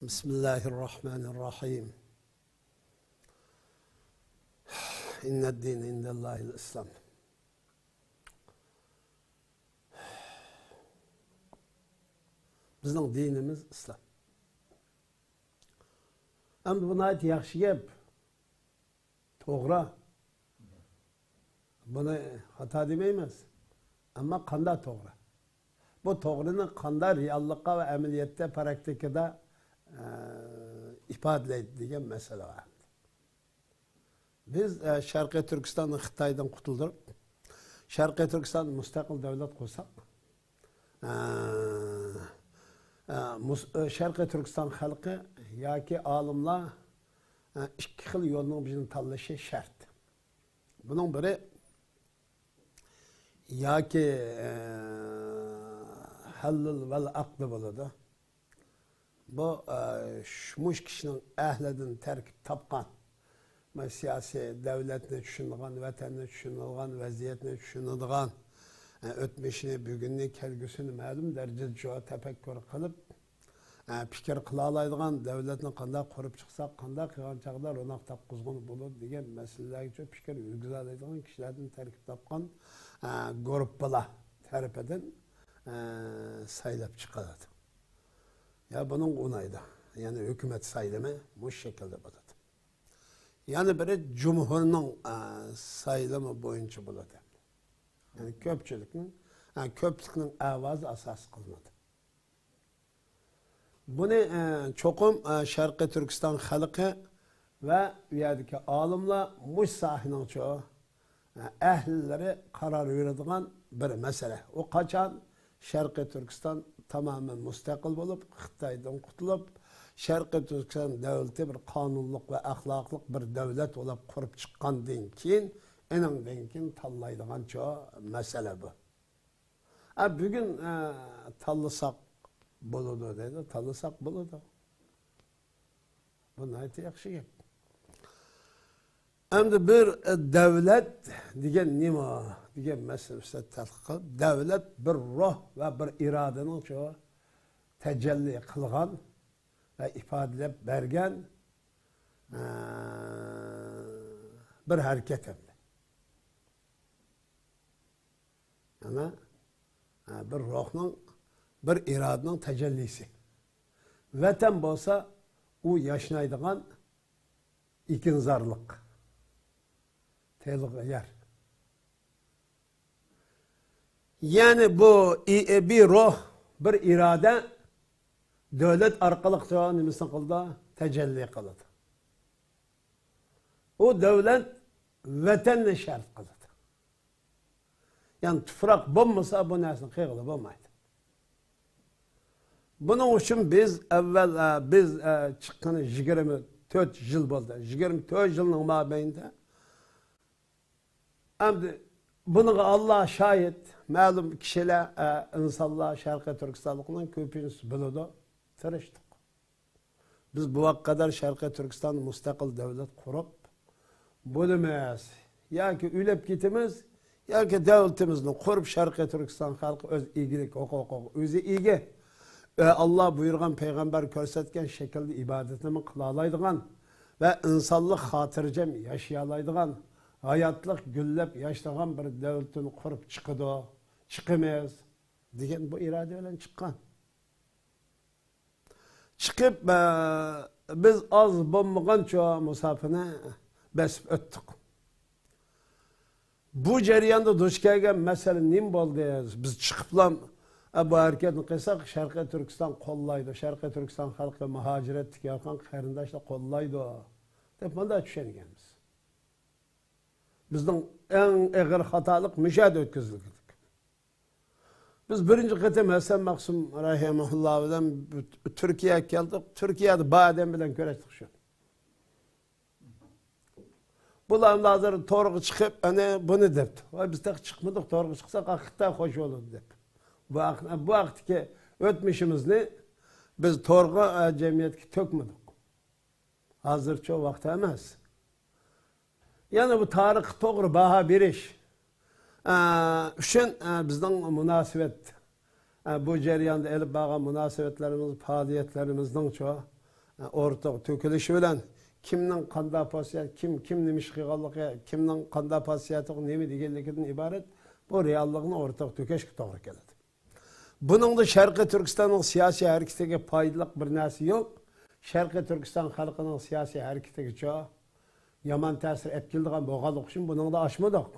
Bismillahirrahmanirrahim. İnned din indellahil İslam. Bizning dinimiz İslam. Endi buni ayt yaxshi gap. To'g'ri. Buni xato demaymiz. Ammo qanday to'g'ri? Bu to'g'rini qanday reallikqa va amaliyotda, praktikada ifodalaydi degan masala var. Biz Sharqiy Turkistonni Xitoydan qutuldirib, Sharqiy Turkiston mustaqil davlat qursak, Sharqiy Turkiston xalqi yoki olimlar ikki xil yo'lning birini tanlashi shart. Buning biri yoki halil vel aqli bo'ladi. Bu muş kişinin ehlinden terkip tapkan, siyasi devletini düşünülen, vatanını düşünülen, vaziyetini düşünülen, ötmüşünü, bugününü, kelgüsünü məlum derecede çoğu tefekkür kılıp, fikir kılalaydıgan, devletini kandak kurup çıksak, kandak kıyan çağlar ona tap kuzgun bulur diye meseleler çok fikir ülgüzalaydıgan kişilerden terkip tapkan grupla terip eden sayılıp çıkardı. Ya bunun onayda. Yani hükümet sayılımı bu şekilde buladı. Yani biri cumhurun sayılımı boyunca buladı. Yani köpçülükün avazı asas kılmadı. Bunu çokum Şarkı Türkistan halkı ve üyedeki alimler muş sahinin çoğu ehlileri karar verildiğin bir mesele. O kaçan Şarkı Türkistan tamamen müstakil bulup, Xitaydan qutulup, Sharqiy Turkiston devleti bir kanunluk ve ahlaklık bir devlet olup kurup çıkkandan keyin, enandan keyin tanlaydigan çoğu mesele bu. Bugün tanlasak buludu dedi, tanlasak buludu. Bu nayeti yaxshi gap. Endi bir devlet degan nima degan meselesine talqib, devlet bir ruh ve bir iradenin çoğu tecelli kılgan ve ifadelep bergen bir hareket emdi. Yani bir ruhun, bir iradenin tecellisi. Vatan bolsa o yaşaydıgan ikinzarlık. Tehlikeli yer. Yani bu bir ruh, bir irade devlet arkalık nimesini kıldı, tecelli kıldı. O devlet vatanla şart kıldı. Yani tufrak bulmasa bu nesini kıyılı bulmaydı. Bunun için biz evvel biz çıktığını 24 yıl oldu. 24 yılın mabeyinde bunu Allah şahit, malum kişiler, insanlar Şarkı Türkistan'ın köpüğünüzü buludu, tırıştık. Biz bu kadar Şarkı Türkistan müstakil devlet kurup, bölümüz, ya ki ülep gitimiz, ya ki devletimizin kurup Şarkı Türkistan halkı öz ilgilik, özü ilgi, Allah buyurgan peygamber körsetken şekilde ibadetini kılalaydıgan ve insanlık hatırcem yaşayalaydıgan, hayatlık güllep yaşlagan bir devletini kurup çıkıdı, çıkımız diyen bu iradeyle çıkan. Çıkıp biz az bulmagan çoğu musafını besip öttük. Bu ceriyanda duş gelgen mesele nim oldu? Biz çıkıplam bu hareketini kıysak Şarkı Türkistan kollaydı. Şarkı Türkistan halkı muhaciret yapan karindaşla kollaydı. Hep bunda düşüneceğimiz. Bizden en ağır hatalık müşahede ötküzülük. Biz birinci kıtım Hasan Maksum Rahimahullah'dan Türkiye'ye geldik. Türkiye'de badem bilen köreçtik şu. Bunların nazarı torgu çıkıp bunu depti. Biz de çıkmadık, torgu çıksak akıtta hoş olur dep. Bu vaktiki ötmişimizni biz torgu cemiyetki tökmedik. Hazır çoğu vakti emez. Yani bu tarih doğru baha bir iş. Üçün bizden münasebet bu cereyanda elip bağlı münasebetlerimiz, faaliyetlerimizden çoğu ortak tökülüşü bilen kimning qanday pasiyat, kim nima ish qilganligi, kimning qanday pasiyati, nima deganligidan iborat bu reallikni ortak tökeshga to'g'ri keladi. Buningda Sharqiy Turkistonning siyosiy harakatiga foydali bir narsa yo'q. Sharqiy Turkiston xalqining siyosiy harakatiga yomon ta'sir etkildigan bo'lganligi uchun buningda ochmadik.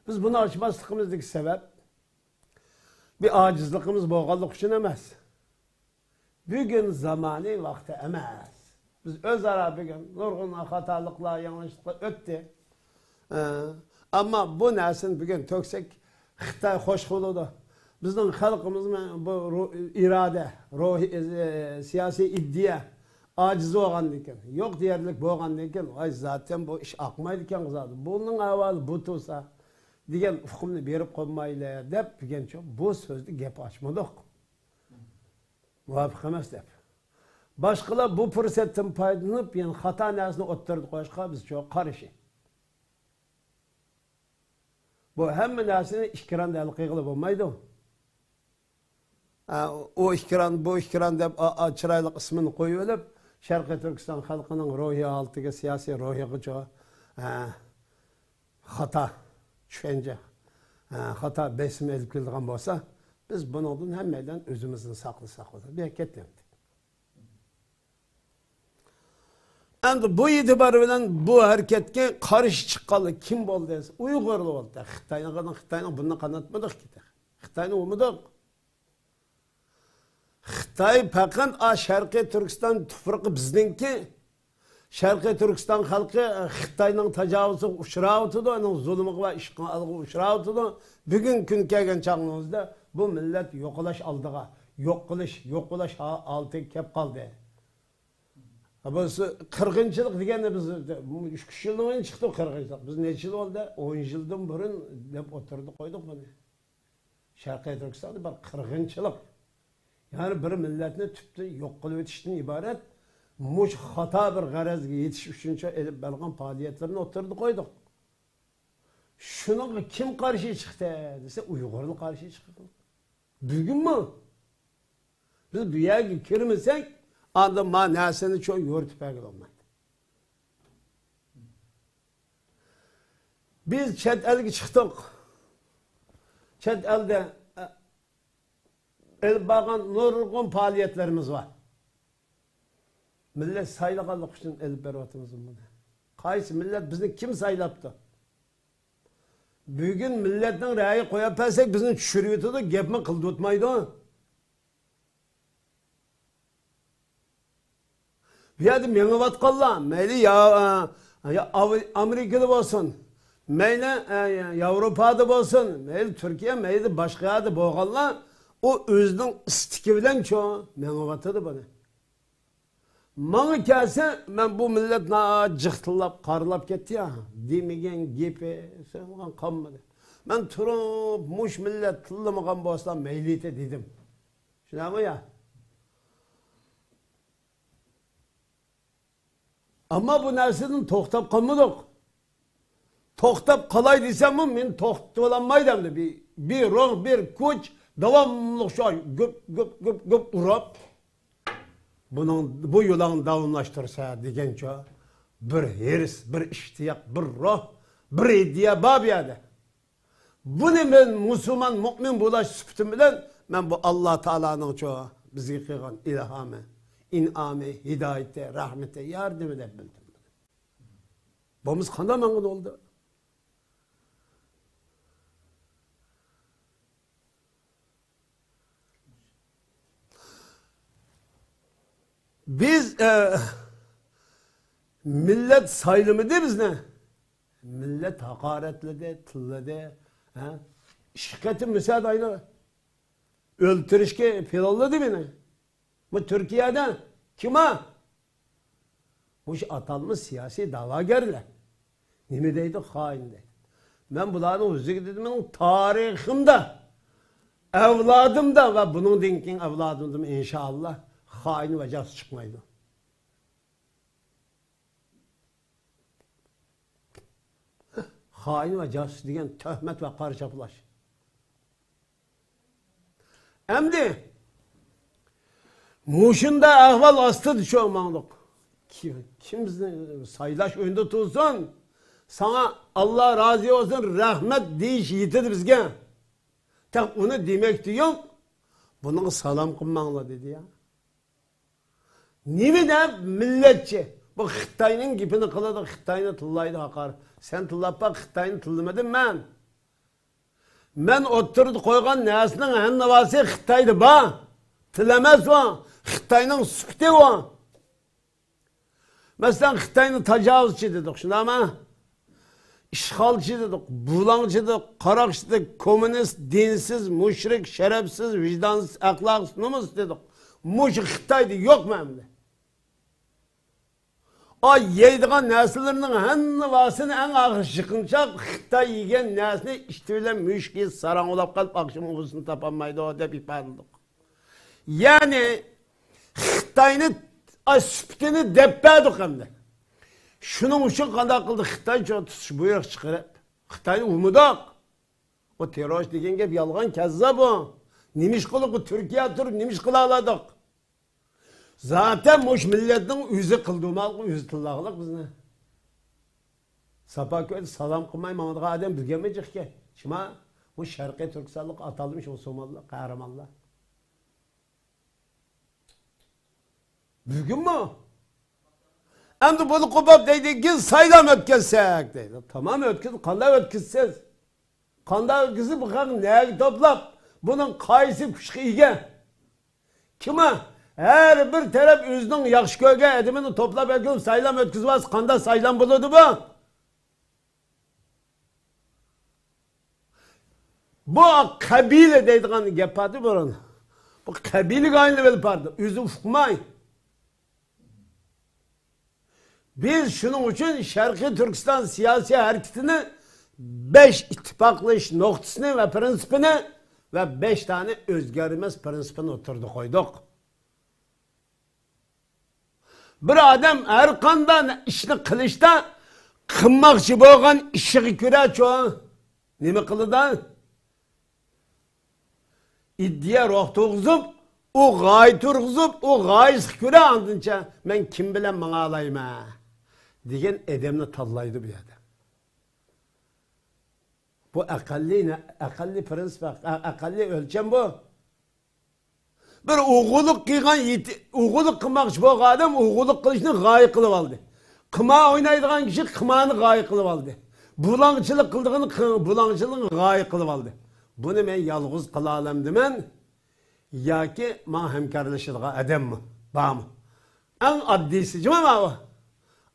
Biz bunu açmaslıkımızdaki sebep bir acizlikimiz bo'lganligi uchun emas. Bugün zamanı vakti emas. Biz özara bugün nurg'un xatoliklar, yanlışlıklar o'tdi. Ama bu narsani bugün töksek Xitoy xo'sh qiladi. Bizning xalqimiz bu irade, ruhi, siyasi iddia aciz bo'lgandan keyin, yo'q deyarlik bo'lgandan keyin, ay zaten bu ish oqmaydi ekan zaten. Bunun avval bu tursa degan hukmni berib qo'ymaylar deb degancha bu so'zni gap ochmadik. Muvofiq emas deb. Boshqalar bu fursatdan foydalanib, yana xato narsani o'ttirib qo'yishga biz çok qarshi. Bu hamma narsani ikkironda hal qilib bo'lmaydi. O bu ikkiron deb chiroyli ismini qo'yib olib, Sharqiy Turkiston xalqining ruhiy holatiga, siyosiy ruhiga xato tushuncha, xato besim elib kelgan bo'lsa, biz bundan hammadan o'zimizni saqlasak bo'ladi. Bir ketdim. Endi bu e'tibor bilan bu harakatga qarshi chiqqanlar kim bo'ldi desa, Uyg'urlar bo'ldi. Xitoyning bundan qanotmadik ketdi. Xitoyni umumidik. Xitoy faqat Sharqiy Turkiston tuprog'i bizningki. Sharqiy Turkiston xalqi Xitoyning tajovuziga uchrayotdi, uning zulmiga va ishg'oliga uchrayotdi. Bugun kun kelgan chog'imizda bu millat yo'qolash oldiga, yo'q qilish oldiga kelib qoldi. Bu qirg'inchilik deganda biz 3 yildan chiqdi qirg'inchilik. Biz necha yil oldi? 10 yildan burun deb o'tirdik qo'ydik buni. Sharqiy Turkistonda bir qirg'inchilik. Yani bir millatni tüptü yo'q qilib o'tishdan iborat mush xato bir g'arazga yetish uchuncha elib balg'an faoliyatlarni o'tirdi qo'ydik. Shunga kim qarshi chiqdi desa, Uyg'urlar qarshi chiqdi. Bugunmi? Biz bu yerga kirmasak, anda ma narsani cho'y yo'rtib olmaydi. Biz chet elga chiqdik. Chet elde elib bağın nurgun faaliyetlerimiz var. Millet saylaganlık için elib beriyatımızın bunu. Qaysi millet bizni kim saylaptı? Bugün milletin ra'yi qo'yib bersak bizni tushirib gapni qilib o'tmaydi. Bu yerda mengivatqanlar mayli ya Amerikada bo'lsin, mayli Yevropada bo'lsin, mayli Turkiya, mayli boshqa yerda bo'lganlar o özünün istiki bilen çoğu mengivatıdı bana. Bana gelse ben bu millet cıhtılap, karılap gitti ya. Demegen, gepe, sen kalmadı. Ben turup, muş millet tılamagan boğazdan meylite dedim. Şuna mı ya? Ama bu nersinin tohtap kalmadık. Tohtap kalay desem mi? Ben tohtalanmaydım da bir ruh, bir kuş, davamlı şey güp urap bu yolunu davamlaştırsa degençe bir hirs, bir iştiyak, bir ruh, bir iddia babiyade. Bunu ben Müslüman, mümin bulaş süptüm bilen ben bu Allah Teala'nın çoğu bizi kıygan ilhamı, inamı, hidayeti, rahmeti, yardım edip bildim. Bumuz kanda mangın oldu. Biz millet saylımı de biz ne? Millet hakaretledi, tılladı. Şirketi müsaade aynı. Öldürüşke filalladı beni. Bu Türkiye'de kime? Bu atalmış siyasi davagerler. Nimedeydi? Haindeydi. Ben bunların huzur dedim, tarihimde, evladımda ve bunun dinkin evladımda inşallah hain ve casus çıkmaydı. Hain ve casus diyen töhmet ve karşılaş. Emdi Muşunda ahval astı düşüyormanlık. Kim bizni saylaş önde tutsun? Sana Allah razı olsun rahmet deyiş yetidi bizge. Tak onu demek diyorum. Bunun salam kılmanla dedi ya. Nimi de milletçi. Bu Xitay'nın gipini kıladı, Xitay'ını tıllaydı hakar. Sen tıllap bak, Xitay'ını tıllamadın ben. Ben oturdu koygan nesinin en navası Xitay'dı ba. Tıllamaz o. Xitay'nın süpti o. Mesela Xitay'nın tacavuzçı dedik şunu ama. İşgalci dedik, bulancı dedik, karakçı dedik, komünist, dinsiz, müşrik, şerefsiz, vicdansız, ahlaksız, numus dedik. Muş Xitay'dı yok mu hem de? O yeydiğen nesillerinin en vasını en ağır şıkınca Xitay yiyen nesli işte öyle müşkil saran olap kalıp akşam uvusunu tapanmaydı o da bir parıldık. Yani Xitay'ını süptini deppedik hem de. Şunun için kadar kıldı Xitay çok tutuş buyuruk çıkarıp. Xitay'ını umudak. O terörist degen gep yalgan kezzab o. Nimiş kılık o Türkiye tur nimiş kılaladık. Zaten muş milletin yüzü kıldığımalık, yüzü tıllağılık bizne. Sapaköy'de salam kılmay Mamadığa adam bilgemeyecek ki. Şimdi bu Şarkı Türksallık atalmış o Somallı, kahramanlar. Bilgin mi? Hem de bunu kubab deydi ki saylam ötkizsek deydi. Tamam ötkiz, kanda ötkizsiz. Kanda ötkizi bu kadar neye toplap? Bunun kayısı kuşku ige. Kime? Her bir taraf yüzünün yakşı köge edimini toplap ekilip saylam ötkizmez. Kanda saylam buludu bu. Bu kabile deydiğin gepadı buranın. Bu kabile gaynı velpardı. Yüzü ufukmayın. Biz şunun için Şarkı Türkistan siyasi hareketini 5 ittifaklı iş noktasını ve prensipini ve 5 tane özgürlüğümüz prensipini oturdu koyduk. Bir adam her kandan işini kılıçta kımmakçı boğan işi küre çoğu. Nemi kılıdan? İddiye ruh tuğuzup, o gayet turguzup, o gayet küre andınca ben kim bilen bana alayım ha. Diyen edemini tallaydı bir adam. Bu akalli prensip, akalli ölçem bu. Bir oğuluk kıygan, oğuluk kımakçı bu adam, oğuluk kılıçını gayet kılıp aldı. Kıma oynaydıgan kişi kımağını gayet kılıp aldı. Bulangçılık kıldığını bulangçılığını gayet kılıp aldı. Bunu ben yalğız kılalım demen, ya ki ma hemkarlaşıdığına adam mı, bağ mı? En addisi cima o.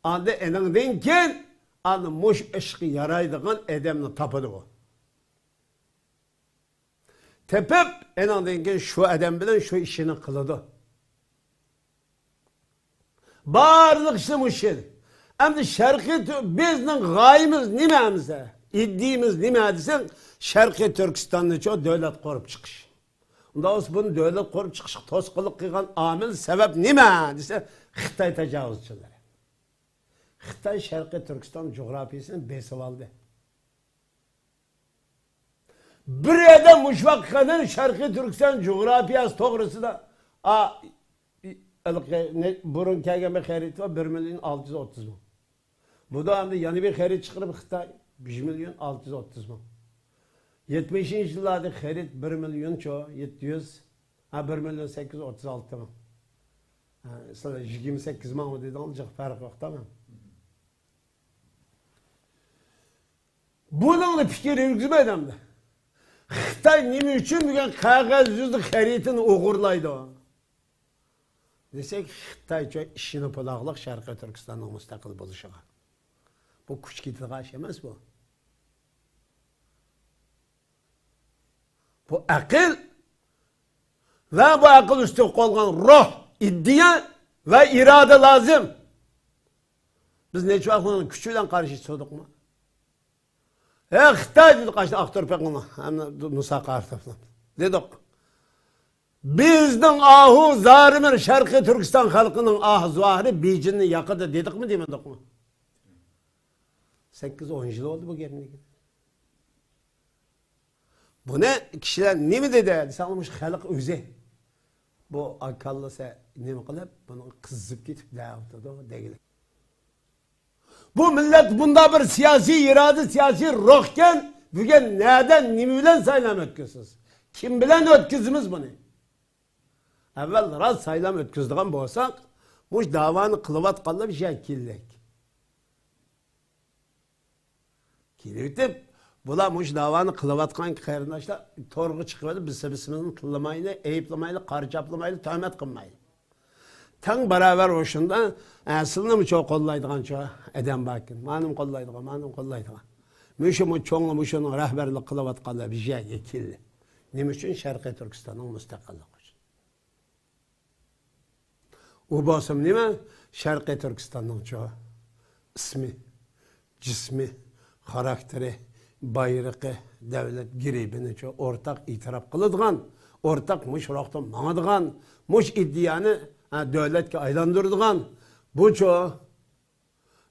Adı enandan ken, adı muş ışkı yaraydığın edemini tapıdı o. Tepep enandan ken şu edem bilen şu işini kılıdı. Bağırlık işte muşid. Hem de Şarkı bizden gayemiz nimemize, iddiğimiz nime desen Şarkı Türkistan'da çok devlet kurup çıkış. Onda olsa bunu devlet kurup çıkış toskılık kıygan amil sebep nime dese Xitay tecavüzçüleri. Xitay Şarkı Türkistan coğrafyasını besip aldı. Bir adam muşvak kadar Şarkı Türkistan coğrafyası doğrusu da burun kelgen bir xerit var 1.630.000. Bu da hem de yani bir xerit çıkarıp Xitay 1.630.000. 70. yıllarda xerit 1.700.000 1.836.000. Sana 28 mı dedi alacak fark yok tamam. Bunun da fikir yürütmeden de. Xitay nimi için bugün kağıt yüzlü xeritini uğurlaydı o. Desek Xitay çok işini pılaqlıq Şarkı Türkistan'ın müstakil buluşuğa. Bu kuş kitliğe emez bu. Bu akıl ve bu akıl üstü kolgan ruh, iddia ve irade lazım. Biz ne çok bunun küçüğüden karşı çıktık mı? Xitay dedik kaçtı aktör pekini. Hem de Musa Kartof'tan. Dedik. Bizden ahu zarimin Şarkı Türkistan halkının ah zuahri bicini yakıdı dedik mi demedik mi? 8-10 yıl oldu bu gelmeye. Bu ne? Kişiler ne mi dedi? Sanılmış halk özü. Bu akıllısı nima qilib, buni qizzib ketib dağıtdı degili. Bu millet bunda bir siyasi irade, siyasi ruhken bugün neden, nima bilen saylam ötküzsüz? Kim bilen ötküzümüz bunu? Evvel rast saylam ötküzdüğün bolsak, muş davanı kılıvatqanlar bir şey kirlik. Kirlik bular muş davanı kılıvatqan qarindoshlar to'rga chiqib bizni tillamayli, eyiblamayli, qarchaplamayli, tuhmat qilmayli. Tang baravar o'shunda aslini mu çok qo'llaydigan cho'q adam bakin. Ma'lum qo'llaydigan, ma'lum qo'llaydigan. Mushu cho'ng'i mushuni rahbarlik qilayotganlar bir joyga keldi. Nima uchun Sharqiy Turkistonning mustaqilligi uchun. U bosim nima? Sharqiy Turkistonning cho'q ismi, jismi, xarakteri, bayraqı, devlet giribini çoğu ortak itiraf kılıdığan, ortak muşroqtan mağıdığan, muş iddiyanı devletke aylandırdığan, bu çoğu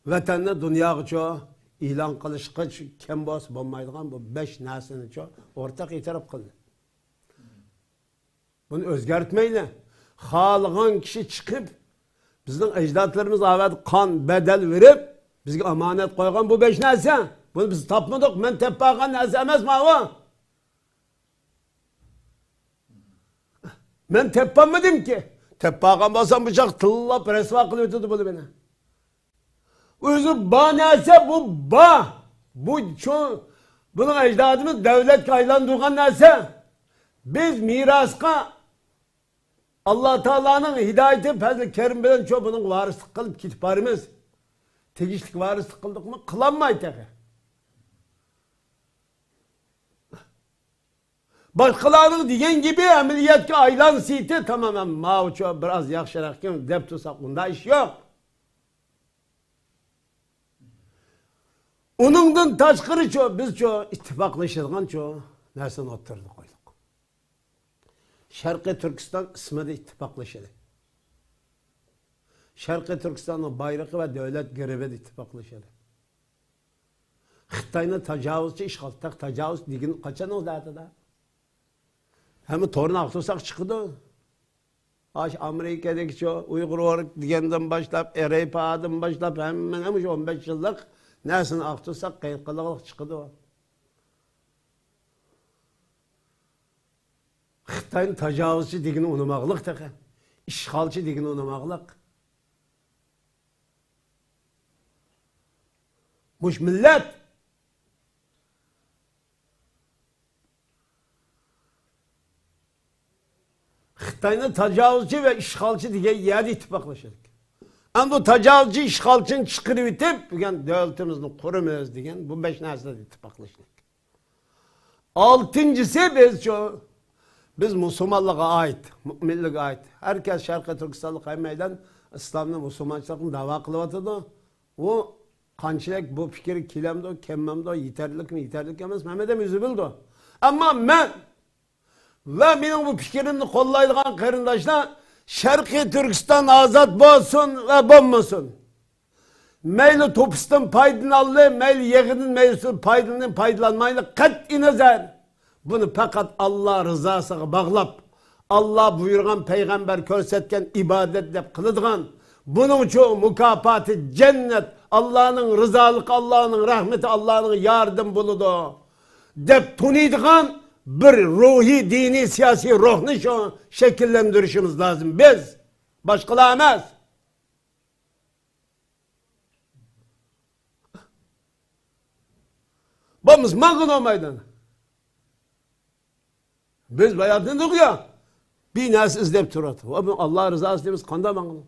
vatanını dünyaya çoğu ilan kılışkı kembas bulmaydıgan bu 5 nesini çoğu ortak itiraf kıldı. Bunu özgertmeyle, halığın kişi çıkıp, bizden ecdatlarımız avet kan, bedel verip, bizge amanet koygan bu 5 nesi. Bunu biz tapmadık. Ben teppagan nesi emez mi o? Ben teppanmadım ki. Teppagan basam bıçak tıllap resva kılıyordu bunu beni. Özü ba nesi bu ba. Bu çoğu. Bunun ecdadımız devlet kaylandırgan nesi. Biz miraska Allah Teala'nın hidayeti fazla kerim bilen çoğu bunun varislik kılıp kitparımız. Tegişlik varislik kıldık mı? Kılanmaydı. Başkalarının diyen gibi ameliyatki aylan siti tamamen mağuço biraz yakşarakken dep tutsak bunda iş yok. Onundan taşkırı çoğu biz çoğu ittifaklaşırken çoğu nersini oturduk koyduk. Şarkı Türkistan ismi de ittifaklaşırdı. Şarkı Türkistan'ın bayrağı ve devlet görevi de ittifaklaşırdı. Xitay'ın tecavüzçü işgaltak tecavüz digin kaçan o da. Hem torun aktusak çıktı. Amerika'daki çoğu Uygur olarak diyenden başlayıp, Ereypa'dan başlayıp hemen 15 yıllık nesini aktusak kayıtkılık çıktı. Xitay'ın tecavüzçü digini unumaqlıq da. İşgalçı digini unumaqlıq. Muş millet Xitay'ın tecavüzcü ve işgalçı diye yer ittifaklaşırdık. Ama bu tecavüzcü işgalçını çıkırıp itip, bugün devletimizni kurumuz diyen bu 5 nesle ittifaklaşırdık. Altıncısı biz Müslümanlığa ait, müminliğe ait. Herkes Şarkı Türkistanlı kaymaydan İslam'ın Müslümançılığını dava kılıvatıdı. O kançılık bu fikri kilemde, kemmemde, yeterlilik mi, yeterlilik emez, Mehmet'e müzübüldü. Ama ben ve benim bu fikrimni kollaydıgan qarindoshlar Sharqiy Turkiston azad bo'lsin ve bo'lmasin. Meyli topusdan foydalanli, meyli yig'idan meyli foydalanmayli qat'iy nazar. Bunu fakat Allah rızasına bağlap, Allah buyurgan peygamber körsetken ibadet dep kılıdgan. Bunun çoğu mukafati cennet, Allah'ın rızalık, Allah'ın rahmeti, Allah'ın yardım buludu. Dep tunidgan bir ruhi, dini, siyasi ruhunu şu şekillendirişimiz lazım. Biz, başkaları emez. Bu Müslüman olmaydan. Biz bayatındık ya, bir nas izlep turatu. Allah rızası demiz kanda mağını.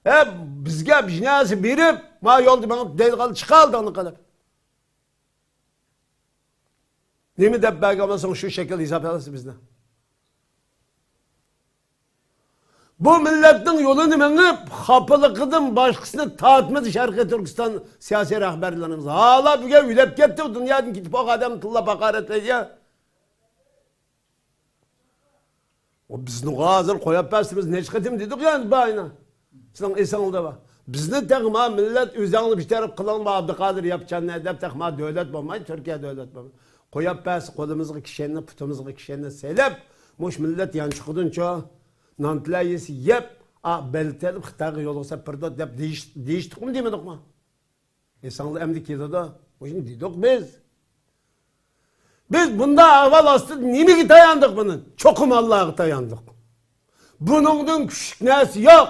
Hep bizge bir nasi birip, ma yolda bana delgalı çıkaldı onu kadar. Ne mi de belki olmasın şu şekilde hesap alırsın bizden. Bu milletin yolunu menip, kapılıkıdın başkasını taatmadı Şarkı Türkistan siyasi rahberlerimiz. Hala bir gün ülep gitti, dünyanın gidip o adam tılla bakaretledi ya. O bizni hazır koyup biz ne çıkartayım dedik yani bayına. Sen insan oldu bak. Bizni tekma millet üzerine bir taraf kılan Abdülkadir yapacağını ne edip tekma devlet bulmayı, Türkiye devlet bulmayı. Koyup kolumuzu kişenine, putumuzı kişenine selep, muş millet yan çıkıdın çoğu. nantiler yesi yep, belirtelim Xitayga yol olsa pırda dep değiştik mi demedik mi? Sanlı emdi kedi da, o şimdi dedik biz. Biz bunda avval aslı nimeге dayandık bunun? Çokum Allah'a dayandık. Bunun küçük nesi yok.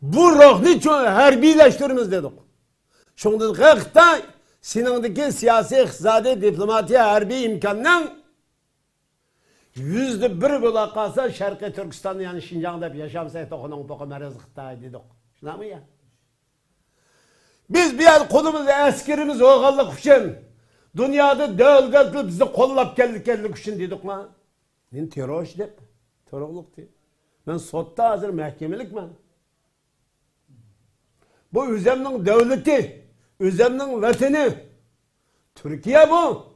Bu ruhni harbiyleştirimiz dedik. Şunda Xitay senindeki siyasi, iqtisadi, diplomatiya, harbiy imkandan %1 bo'la qolsa Sharqiy Turkistonda yani Şinjan'da yaşamsa to'qoning poqa markaz Xitoy dedik. Shunaqmi ya? Biz bir yer kolumuzda askerimiz oğallık için dünyada devletli bizi kollap geldik için dedik mi? Ben terörist deyip, terörlük deyip. Ben sotta hazır mahkemelik ben. Bu üzemnin devleti, üzemnin vatani. Türkiye bu.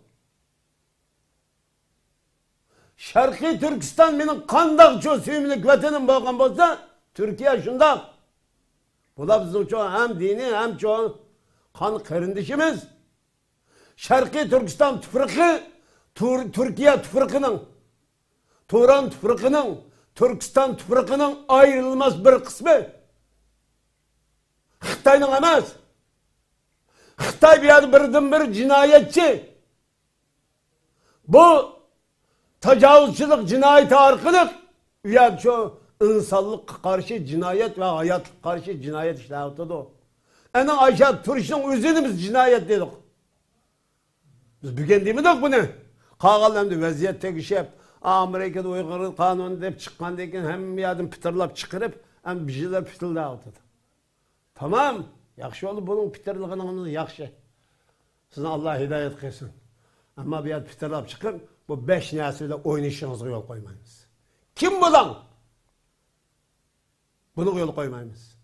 Şarkı Türkistan benim kandak çok sevimlik vatanım bakın olsa Türkiye şundak. Bu da bizim çok hem dini hem çok kan kardeşimiz. Şarkı Türkistan tüfrikı, Türkiye tüfrikinin, Turan tüfrikinin, Türkistan tüfrikinin ayrılmaz bir kısmı. Xitay'ın emas. Xitay bir yerde birden bir cinayetçi. Bu tecavüzçülük, cinayete arkalık, ya şu insanlık karşı cinayet ve hayat karşı cinayet işte ortada. En aşağı Türk'ün üzerine biz cinayet dedik. Biz bugün değil miydik bunu? Kağalamdı vaziyet tekişip, Amerika'da Uygur'un kanunu deyip çıkan deyken hem bir adım pıtırlap çıkarıp hem bir şeyler pıtırlı ortada. Tamam, yakşı oldu bunun pıtırlığının yakşı. Sizin Allah hidayet kılsın. Ama bir adım pıtırlap çıkın, bu 5 nesille oynayışınızı yol koymayınız. Kim bu lan? Bunu yol koymayınız.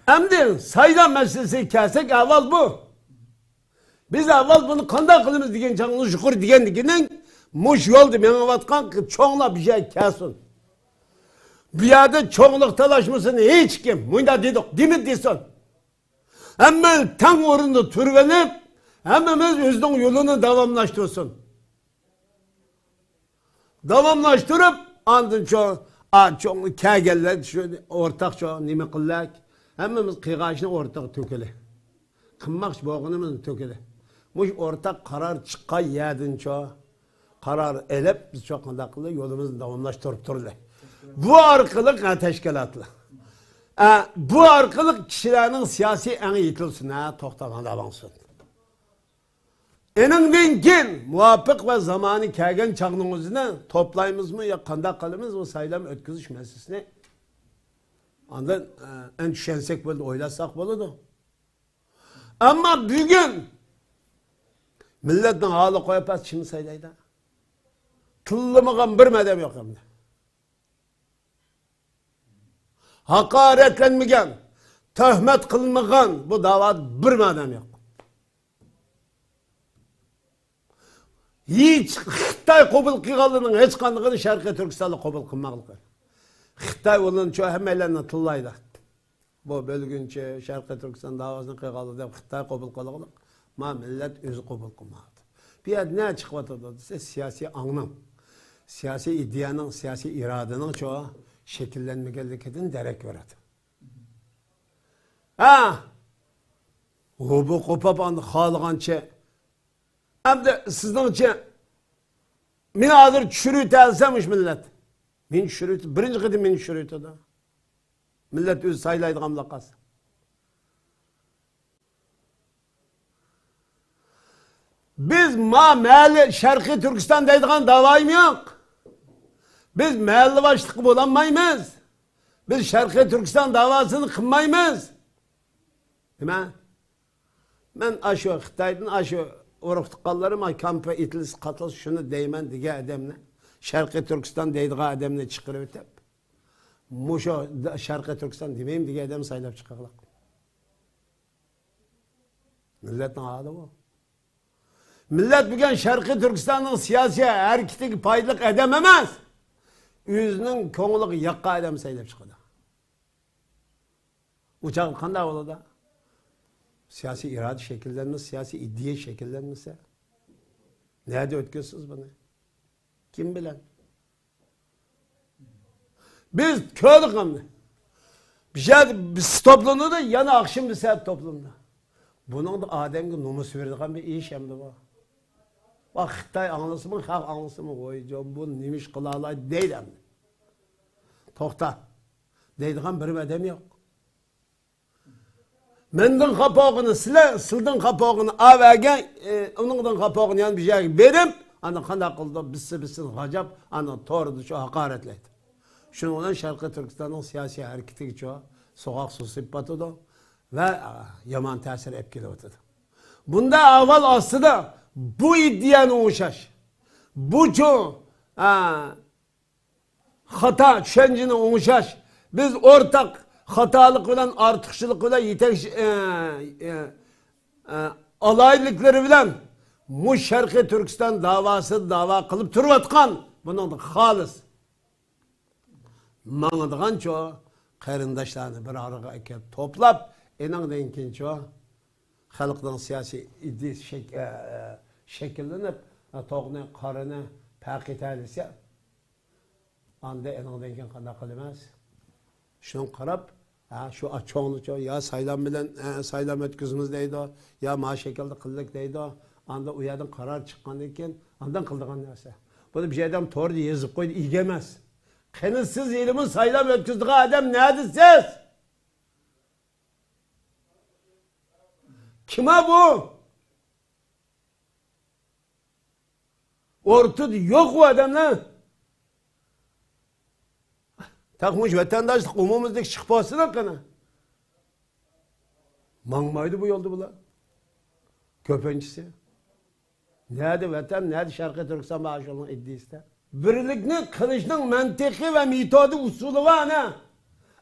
Hem sayılan meselesi kelsek evvel bu. Biz evvel bunu kandak kılımız diyen canlı şükür diyen muş yol demeye vatkan ki çoğunla bir şey kelsin. Bir yerde çoğunluk talaşmasını hiç kim, bunda dedik, değil mi desin? Hemen tam orunda türvenip, hemimiz özünün yolunu devamlaştırsın. Devamlaştırıp, andın çoğunluk kâgeller, ortak çoğun, nime kıllak, hemimiz kıygaçını ortak tökeli. Kımmak boğunumuzun tökeli. Muş ortak karar çıkay yedin çoğu. Karar elep, biz çok kandaklı yolumuzu devamlaştırıp durdu. Bu arkalık teşkilatlı. Bu arkalık kişilerin siyasi en yitilsin, toxtaman avansın. Eninden kin, muvaffak ve zamanı kelgen çağınızını toplayımız mı ya kandak kalımız o sayılam ötküzüş meselesini. Ondan en düşensek böyle oylasak boludu. Ama bugün milletin halı koyup az şimdi sayılaydı. Tıllımıgan bir medem yok hem de. Hakaretlenmegen, töhmet kılmagan bu davat bir medem yok. Hiç Xitay kabul kıygalının hiç kandıgını Şarkı Türkistan'da kabul kılmaklığı. Xitay onun çoğu hemelerini tıllaydı. Bu bölgünçe Şarkı Türkistan davasını kıygalı deyip Xitay kabul kılmaklığı. Ma millet özü kabul kılmadı. Bir yer ne çıkmadı ise siyasi anlam, siyasi iddianın, siyasi iradenin çoğu şekillenmegenlikten derek verdi. Bu kopap andı xalıgança hem de sizden için min adır çürüt elsemiş millet. Min çürüt, birinci kıdı min çürüt o da. Millet öz sayılaydı gamlakas. Biz mahalle Şarkı Türkistan deydiğin davayım yok. Biz mahalle başlık bulanmayız. Biz Şarkı Türkistan davasını kılmayız. Değil mi? Ben aşı Xitay'dan aşı oruktukallarım ay kampa itilis katılış şunu deymen dige adamla. Şarkı Türkistan deydiği adamla çıkırıp hep. Muşo Şarkı Türkistan demeyim dige adam sayılap çıkarlar. Milletin adı bu. Millet bugün Şarkı Türkistan'ın siyasi hareketi paylık edememez. Yüzünün konuluk yakka adam sayılap çıkarlar. Uçak kanday oldu da. Siyasi irade şekillenmesi, siyasi iddiye şekillenmesi. Nerede ötküyorsunuz bunu? Kim bilen? Biz köydük ama. Biz toplumda da yana akşam bir saat toplumda. Bunun da Adem'e numus verdiğin bir iş hem de var. Bak Xitay anlısı mı, halk anlısı mı koyacağım, bu neymiş kılalay değil hem de. Tokta. Deydiğin bir adam yok. Menden kapağını sildin kapağını avegen, onundan kapağını yan bir şey verip, ana kandak kıldı, bilsin hacap, ana tordu şu hakaretleydi. Şunu olan Şarkı Türkistan'ın siyasi hareketi çoğu, sokak susipatı da ve yaman tesir etkili oldu. Bunda avval aslında bu iddianın uçaş, bu çoğu hata düşüncenin uçaş, biz ortak hatalık bilen, artıkçılık bilen, alaylıkları bilen bu Şarkı Türkistan davası dava kılıp turvatkan bunun da halis. Mağdıgan çoğu qarindaşlarını bir araya ekip toplap, enandan keyin çoğu halkdan siyasi iddi şekillenip, toğunu, qarını paqit edilse, anda enandan keyin qanday qilamiz? Şunu qarab, şu çoğunu çoğu ya saylam bilen saylam ötküzümüz deydi, ya ma şekilde qildik deydi, anda u yerdan qarar chiqqandan keyin andan qildigan narsa. Bunu bir adam to'g'ri yezib qo'ydi, ega emas. Qani siz elimin saylab ötküzdüğü adam nedir siz? Kime bu? Ortada yok bu adamlar. Takmış vatandaşlık umumuzdaki çıkmasına kana. Mangmaydı bu yolda bula. Köpencisi. Nerede vatan, nerede Şarkı Türkistan maaşının iddiası? Birlikni qilishning mantiqi ve metodu usuli var ne?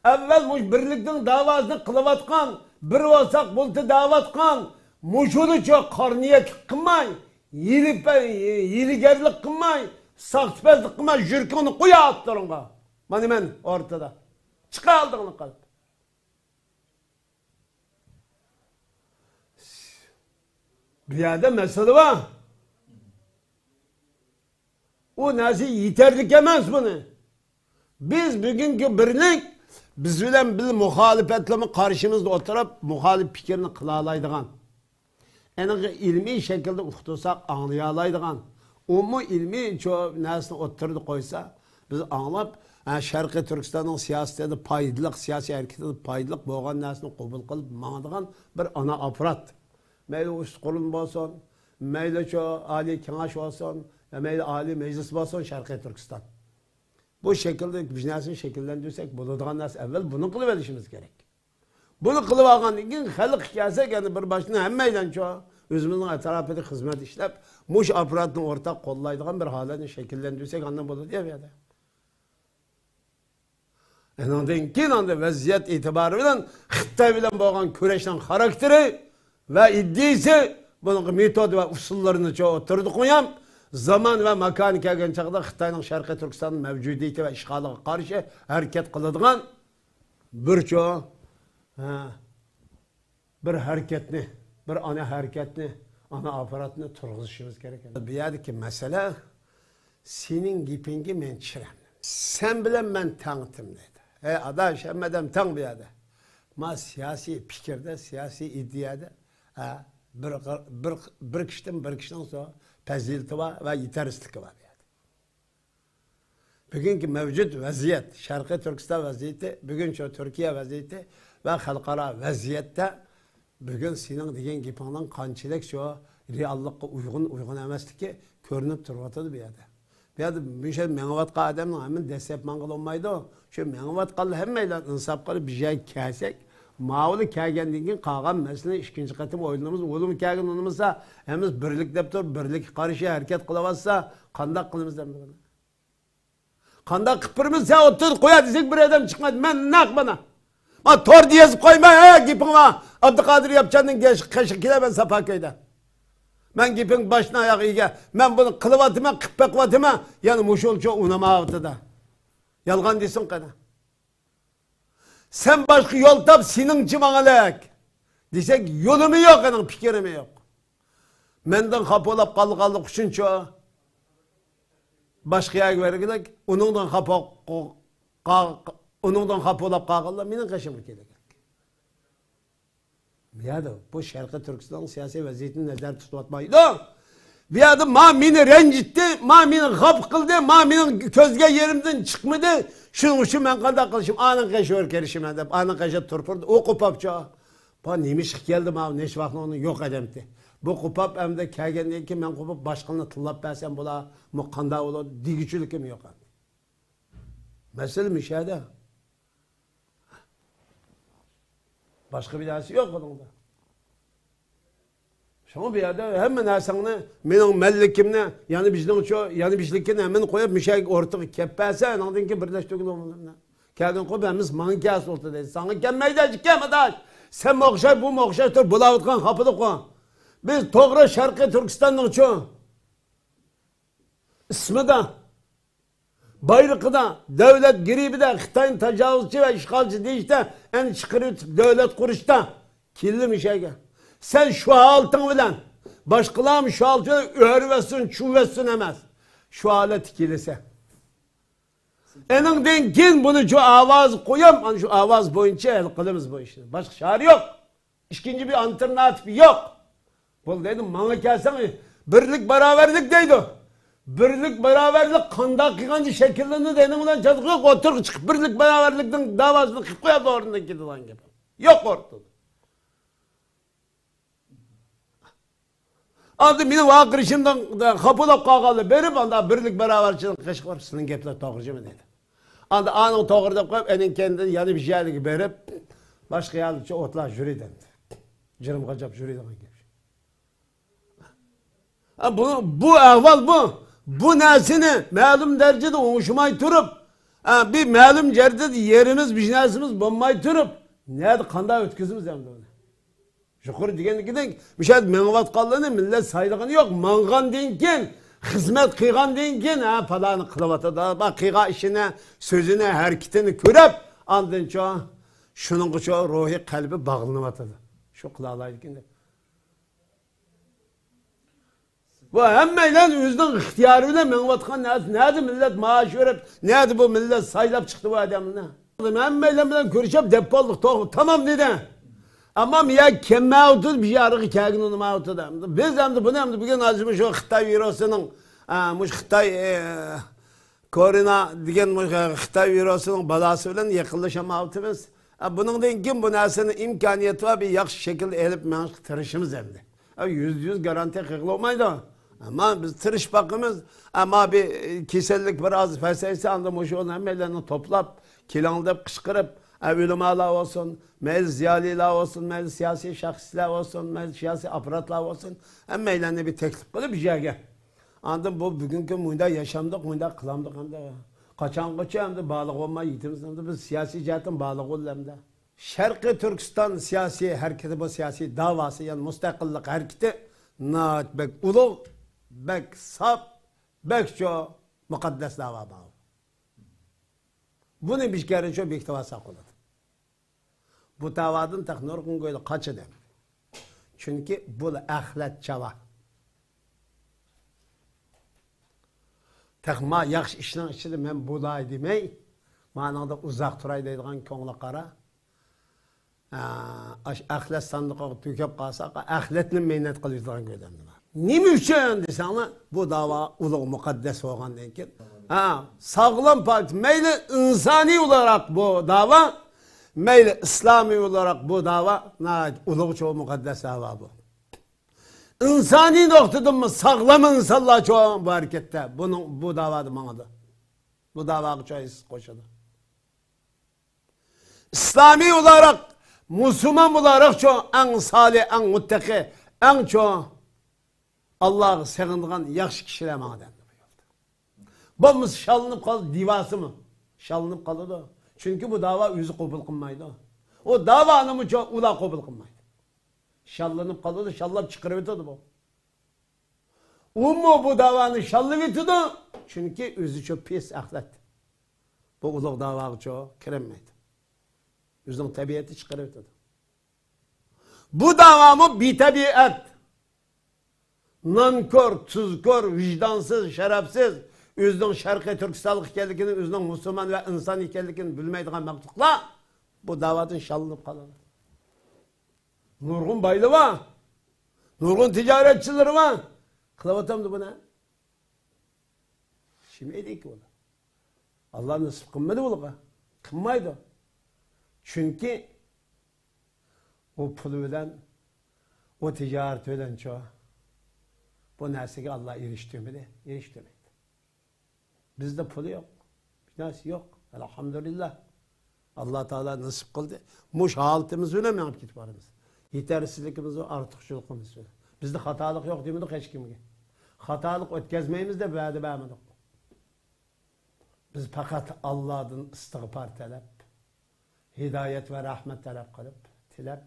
Evvel muş birlikning davasını qılıvatkan, bir olsak bultu davatkan, muşunu çok karniyet qilmay, yiligerlik qilmay, saxtipazlik qilmay, jürkini qo'ya atlarınga. Mana men ortada. Çıqa aldığını qalb. Bir yerde mesele var. O nasıl yeterlik emez bunu. Biz bugünkü birlik, biz bilen bir muhalefetlemi karşımızda oturup muhalif fikrini kılalaydıgan. Yani ilmi şekilde uqtursak anlayalaydıgan. O mu ilmi çoğu nesini oturdu koysa, biz anlap, Şarkı Türkistan'ın siyasetinde paydılık, siyasi hareketinde paydılık boğan nesini kabul kılıp mağdıgan bir ana aparat. Meyli üst kurul olsun, meyli çoğu Ali Kenaş olsun, meyli Ali Meclis olsun Şarkı Türkistan. Bu şekilde biznesini şekillendirirsek, bulunduğun nas evvel bunu kılıverişimiz gerek. Bunu kılıvagan için halk gelse yani bir başına hemmeyle çoğu özümüzün etrafında hizmet işlep, muş aparatını ortak kollaydıgan bir halini şekillendirirsek anlam bulur diye bir Enandan keyin anda vaziyat itibarı bilen Xitay bilen boğan köreşten karakteri ve iddisi bunun metodu ve usullarını çoğu oturdu koyam. Zaman ve makanı kelgen çağda Xitay'nın Şarkı Türkistan'ın mevcudiyeti ve işgalığa karşı hareket kılıdığan bir çoğu bir hareketini, bir ana hareketini, ana aparatını turguzuşumuz gereken. Bir yerdeki mesele senin gipingi men çirem. Sen bilen ben tanıtım dedi. Adaş emmedem tan bir yerde. Ma siyasi fikirde, siyasi iddiada bir kişiden sonra pezilti var ve yetersizlik var. Bugünkü mevcut vaziyet, Şarkı Türkistan vaziyeti, bugün şu Türkiye vaziyeti ve halkara vaziyette bugün senin degen gipindan kançılık şu reallıkka uygun emasdi ki görünüp durvatıdı bir yerde. Bir yerde bir şey meğavatqa adamın hemen desep mangıl olmaydı o. Şu meğavatqalı hemmeyle insap kalı bir şey kâsek, mağulu kâgendin qağan mesela ikinci katım oyunumuz, oğlum kâgen onumuzsa hemiz birlik deptor, birlik karşı hareket kılavazsa kandak kılımız demir. Kandak kıpırımız ya otur koya diyecek bir adam çıkmadı. Ben nak bana. Ma tor diyez koyma gipin var. Abdülkadir yapacağının keşikine ben Sapaköy'de. Ben gipin başına ayak iyi gel. Ben bunu kılıvatıma, kıppekvatıma yani muşulcu unama avtıda. Yalgan değilsin kana. Sen başka yol tap senin cimanalak. Desek yolumu yok, onun fikrimi yok. Menden kapolap kaldık üçün çoğu. Başka yer vergilik, onundan kapolap kaldılar, benim kaşımı gelecek. Ya da bu Şarkı Türkistan'ın siyasi vaziyetini nazar tutmatmaydı. Bir adım ma beni rencitti, ma beni kap kıldı, ma benim közge yerimden çıkmadı. Şunun için ben kanda kılışım, anın kaşı örkerişim edip, anın kaşı turpurdu. O kupapça. Ba nemiş geldim abi, neş vakti onu yok edemdi. Bu kupap hem de kelgen ki ben kupap başkanına tıllap versem bula, mukkanda olur, digüçülüküm yok. Mesele müşahede. Başka bir dersi yok onun da. Şunu bir yerde hemen ersangını, benim mellikimle, yani bizden çoğu, yani bizlikini hemen koyup müşahede ortak keppese, anladın ki birleştirdik onunla. Kelgen koyup hemiz mankas oldu dedi. Sana gelmeyecek, gelmedi. Sen mokşay, bu mokşay, dur, bulavutkan, kapıda koy. Biz Toğra Şarkı Türkistan'ın çoğu. İsmi de, bayrıkı da, devlet giribi de, Xitay'ın tecavüzçü ve işgalci değil de, en çıkırı devlet kuruşta. Kirli bir şey gel. Sen şu altın bilen, başkalarım şu altını örvesin, çuvvesin emez. Şu alet kirlise. Enin denkin bunu şu avaz koyam, şu avaz boyunca el kılımız bu işte. Başka çare yok. İkinci bir alternatif yok. Bu dedim, bana gelsen birlik beraberlik deydi. Birlik beraberlik kanda kıgancı şekillerini dedim ulan çadıkı otur çıkıp birlik beraberlikten davasını koyup orada gitti lan gibi. Yok ortada. Aldı benim vakırışımdan kapıda kakalı berip anda birlik beraberçilik kışık var. Senin gepler toğırcı mı dedi. Anda anın toğırda koyup enin kendini yani bir şeylik berip başka yaldıkça otlar jüri dendi. Cırım kacap jüri dendi. Bu ahval bu. Bu nesini malum derecede oluşmay turup bir malum derecede yerimiz, biznesimiz bulmay turup nerede kanda ötküzümüz hem de onu. Şükür diyen müşahede menvat kallığını millet saylığını yok. Mangan denken, hizmet kıygan denken falanı kılavata da bak kıyga işine, sözüne, hareketini körep andın çoğu şunun çoğu ruhi kalbi bağlanıvatıdı. Şu kılalayken de. Bu hemmeyle yüzden ihtiyarıyla menvatkan neydi millet maaş verip neydi bu millet saylap çıktı bu adamına. Hemmeyle bilen görüşüp depolduk tamam dedi. Ama ya kemme otur bir şey arık kâgin onu mağutu da. Biz hem de bunu hem de bugün azıcık şu Xitay virusunun Xitay korona diyen Xitay virusunun balası bilen yakınlaşamağıtımız. Bunun da kim bu nesinin imkaniyeti var bir yakış şekilde elip menş tırışımız hem de. %100 garanti kıklı olmaydı. Ama biz tırış bakımız ama bir kesellik biraz felsefesi anlamış olan hemelerini toplap, kilanlayıp, kışkırıp, ulemalar olsun, meclis ziyaliler olsun, meclis siyasi şahsisler olsun, meclis siyasi aparatlar olsun, hemelerini bir teklif kılıp bir şey gel. Anladım bu bugünkü mühinde yaşamdık, mühinde kılamdık hem de. Kaçan kaçı hem de bağlı olma yiğitimiz hem de biz siyasi cihetten bağlı olalım hem de. Şarkı Türkistan siyasi hareketi bu siyasi davası yani müstakillik hareketi naat bek ulu bek sap bek şu mukaddes dava bağlı. Bunu bir kere çok bir ihtiva sakladı. Bu davadın teknolojinin böyle kaçı dem. Çünkü bu ahlet çava. Tekma yaxşı işin içinde ben bulay demey, manada uzak duray deydiğin konuğa kara. Ahlet sandığı tükep kalsa, ahletle meynet kılıyordığın gördüm. Nime üçün desene bu dava ulu mukaddes olan denken. Sağlam parti, meyli insani olarak bu dava, meyli İslami olarak bu dava, ulu çoğu mukaddes dava bu. İnsani noktadan mı sağlam insanlar çoğu bu harekette, bu davadı bana da. Bu davayı çoğu koşadı. İslami olarak, Müslüman olarak çoğu en salih, en muttaki, en çoğu Allah'ı sığındığın yaxşı kişiler bana dendi. Bu şalınıp kaldı, divası mı? Şalınıp kaldı da. Çünkü bu dava yüzü kabul kılmaydı. O davanı mı çok ula kabul kılmaydı. Şallanıp kaldı da şallap çıkarıverdi bu. O mu bu davanı şallıverdi? Çünkü yüzü çok pis ahlak. Bu uluk davayı çok kiremeydi. Yüzün tabiatı çıkarıverdi. Bu davamı bitabiat. Nankor, tuzkor, vicdansız, şerefsiz, özünün Şarkı Türkistanlık ekenligini, özünün Müslüman ve insan ekenligini bilmeydiğin maktukla bu davatın şalınıp kalır. Nurgun baylı var. Nurgun ticaretçileri var. Kılabatamdı buna. Şimdi edik ola. Allah nasip kılmadı ola. Kılmaydı. Çünkü o pulu bilen, o ticaret bilen çoğu. Bu nersege Allah eriştirmedi, eriştirmedi. Bizde pulu yok. Bir nersi yok. Elhamdülillah. Allah Teala nasip kıldı. Muş haltımız öyle mi yapıp gitbarımız? Yetersizlikimiz ve artıkçılıkımız öyle. Bizde hatalık yok demedik hiç kimge. Hatalık ötkezmeyimiz de böyle beğenmedik. Biz fakat Allah'ın istiğfar talep, hidayet ve rahmet talep kılıp, tilep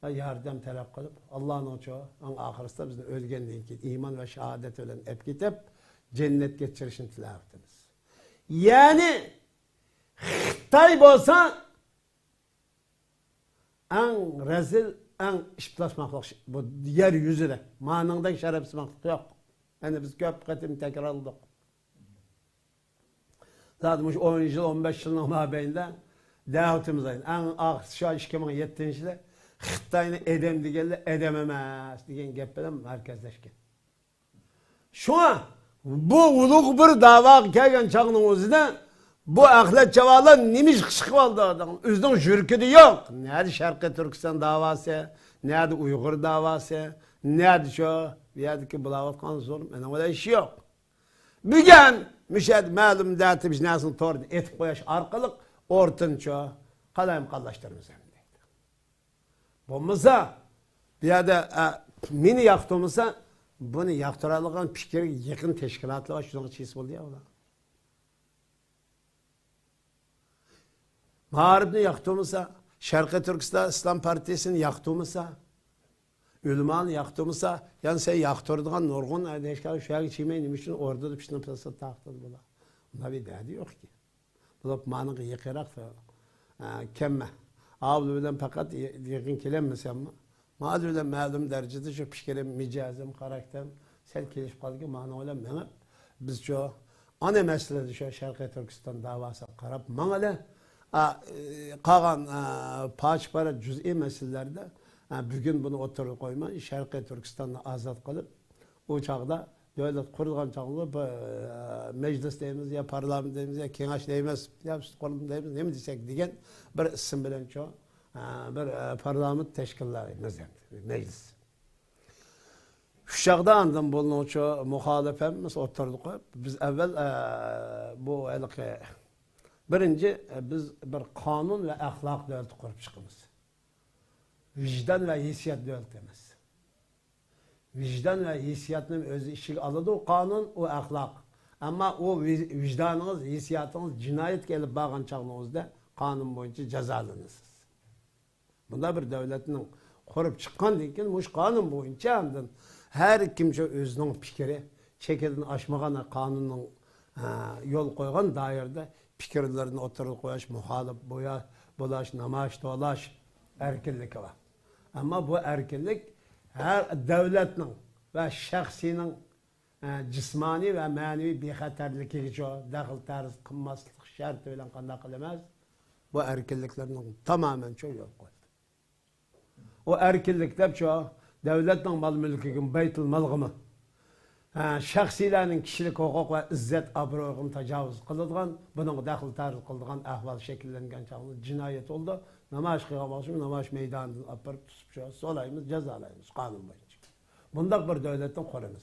ve yardım talep kılıp, Allah'ın o çoğu, ahiriste bizde ölgenden ki iman ve şehadet ölen hep gidip, cennet geçirişini tilep ettiniz. Yani, Xitay olsa, en rezil, en işplaşmaklık bu yeryüzüde. Manındaki şerefsizlik yok. Yani biz köp katim tekrarladık. Zaten 10 yıl, 15 yılın mabeyinde davetimiz ayın. En ağır şu an 2007 yılda Xitay'ını edem diyenler edememez diyen gepeden merkezleşken. Şu an bu uluk bir dava gelgen çağının özünde bu ahiret cevablar nimiş kışık oldu adam. Özünün jürküdü yok. Nerede Şarkı Türkistan davası, nerede Uygur davası, nerede şu, bir yerdeki bulavat kanı zorum. Yani öyle iş yok. Bugün müşahede malum dağıtı biz nasıl tordu et koyaş arkalık ortınca kalayım kallaştırmız hem deydi. Bulmasa bir yerde mini yaktığımızsa bunu yaktıralığın fikri yakın teşkilatlı var. Şunun çiğsi oldu ya. Mağribini yaktığımızsa, Şarkı Türkistan İslam Partisi'ni yaktığımızsa, Ülman'ı yaktığımızsa, yani sen yaktırdığın Nurgun, eşkali şu yaki çiğmeyin demiştin, orada da piştin pısası taktın bula. Bunda bir derdi yok ki. Bu da manığı yıkarak kemme. Ağabey bilen fakat yakın kelenmesem mi? Mağdur bilen malum derecede şu pişkerim, micazım, karakterim, sel kelişip kaldı ki mağına olan biz şu ana meselede şu Şarkı Türkistan davası karab mağala kalan paç para cüz'i meselelerde bugün bunu oturup koyma Şarkı Türkistan'da azat kılıp o çağda devlet kurulgan çağda meclis deyimiz ya parlament deyimiz ya kengaş deyimiz ya kurulum deyimiz ne mi desek degen bir isim bilen çoğu bir parlament teşkilleri meclis. Şu çağda andan bulunan çoğu muhalefemiz oturduk. Biz evvel bu elki birinci biz bir kanun ve ahlak devleti kurup çıkımız. Vicdan ve hissiyat devletimiz. Vicdan ve hissiyatının özü işi aladı o kanun, o ahlak. Ama o vicdanınız, hissiyatınız cinayet gelip bağın çağınızda kanun boyunca cezalanırsınız. Bunda bir devletinin kurup çıkan deyken muş kanun boyunca andın her kimse özünün fikri çekilin aşmağına kanunun yol koygan dairde fikirlerini oturup koyaş, muhalif bulaş, namaş, dolaş erkinlik var. Ama bu erkinlik her devletin ve şahsinin cismani ve manevi bir xatarligi için daxil tarz kılmaslık şart öyle kandak kılamaz. Bu erkinliklerinin tamamen çok yok koydu. O erkinlikler çoğu devletin mal mülkünün beytul malgımı şahsilerin kişilik hukuk ve izzet abroğun tecavüz kılıdığın, bunun daxil tarz kıldığın ahval şekillengen çağında cinayet oldu. Namaş kıyamaşım, namaş meydanından apırıp tutup solayımız, cezalayımız, kanun boyunca. Bundak bir devletten korumuz.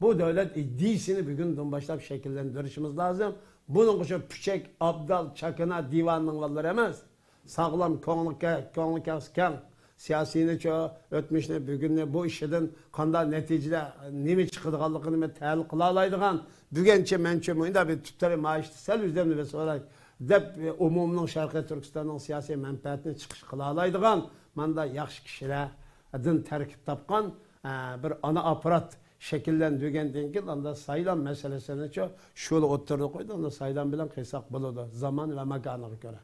Bu devlet iddiisini bir günden başlayıp şekillendirişimiz lazım. Bunun kuşu püçek, abdal, çakına, divanın valları emez. Sağlam, konuğlu kasken, siyasini çoğu, ötmüşne, bugünne bu işeden kanda neticede nemi çıkıdığalıqını təhil kılalaydıgan, bügençe mençe muyunda bir tuttarı maaştı, sel üzerine ve sonra dep umumның Şarkı Türkistan'ın siyasi menfaatini çıkış kılalaydıgan, manda yaxşı kişiler, din terkip tapkan, bir ana aparat şekillendirgenden keyin anda saylan meselesini şöyle oturdu koydu, anda saylan bilen kıysak buludu, zaman ve makana göre.